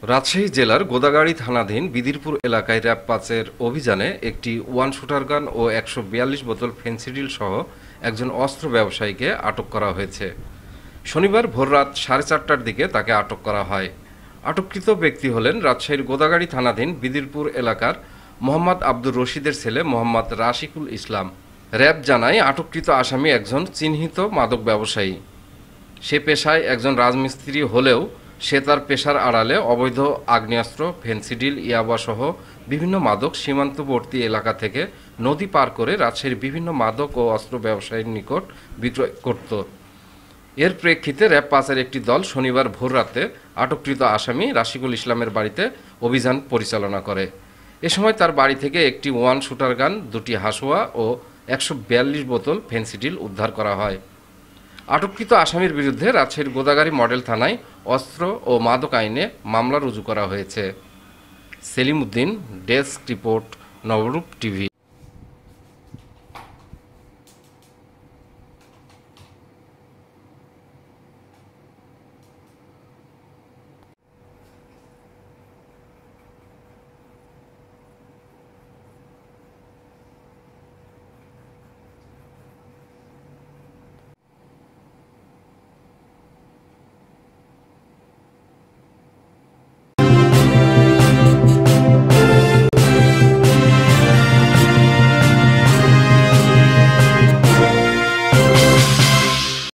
রাজশাহী জেলার গোদাগাড়ী থানাধীন বিদিরপুর এলাকায় র্যাব ৫-এর অভিযানে একটি ওয়ান শুটার গান ও ১৪২ বোতল ফেনসিডিল সহ একজন অস্ত্র ব্যবসায়ীকে আটক করা হয়েছে। শনিবার ভোররাত ৪:৩০টার দিকে তাকে আটক করা হয়। আটককৃত ব্যক্তি হলেন রাজশাহীর গোদাগাড়ী থানাধীন বিদিরপুর এলাকার মোহাম্মদ আব্দুর রশিদের ছেলে মোহাম্মদ রাশিকুল ইসলাম। র্যাব জানায় আটককৃত আসামি একজন চিহ্নিত মাদক ব্যবসায়ী। সে পেশায় একজন রাজমিস্ত্রি হলেও সে তার পেশার আড়ালে অবৈধ আগ্নেয়াস্ত্র, ফেনসিডিল, ইয়াবাসহ বিভিন্ন মাদক সীমান্তবর্তী এলাকা থেকে নদী পার করে রাজশাহীর বিভিন্ন মাদক ও অস্ত্র ব্যবসায়ীর নিকট বিক্রয় করত। এর প্রেক্ষিতে র্যাব ৫-এর একটি দল শনিবার ভোররাতে আটককৃত আসামি রাশিকুল ইসলামের বাড়িতে অভিযান পরিচালনা করে। এ সময় তার বাড়ি থেকে একটি ওয়ান শুটার গান, ২টি হাসোয়া ও ১৪২ বোতল ফেনসিডিল উদ্ধার করা হয়। আটককৃত আসামির বিরুদ্ধে রাজশাহীর গোদাগাড়ী মডেল থানায় অস্ত্র ও মাদক আইনে মামলা রুজু করা হয়েছে। সেলিম উদ্দিন, ডেস্ক রিপোর্ট, নবরূপ টিভি।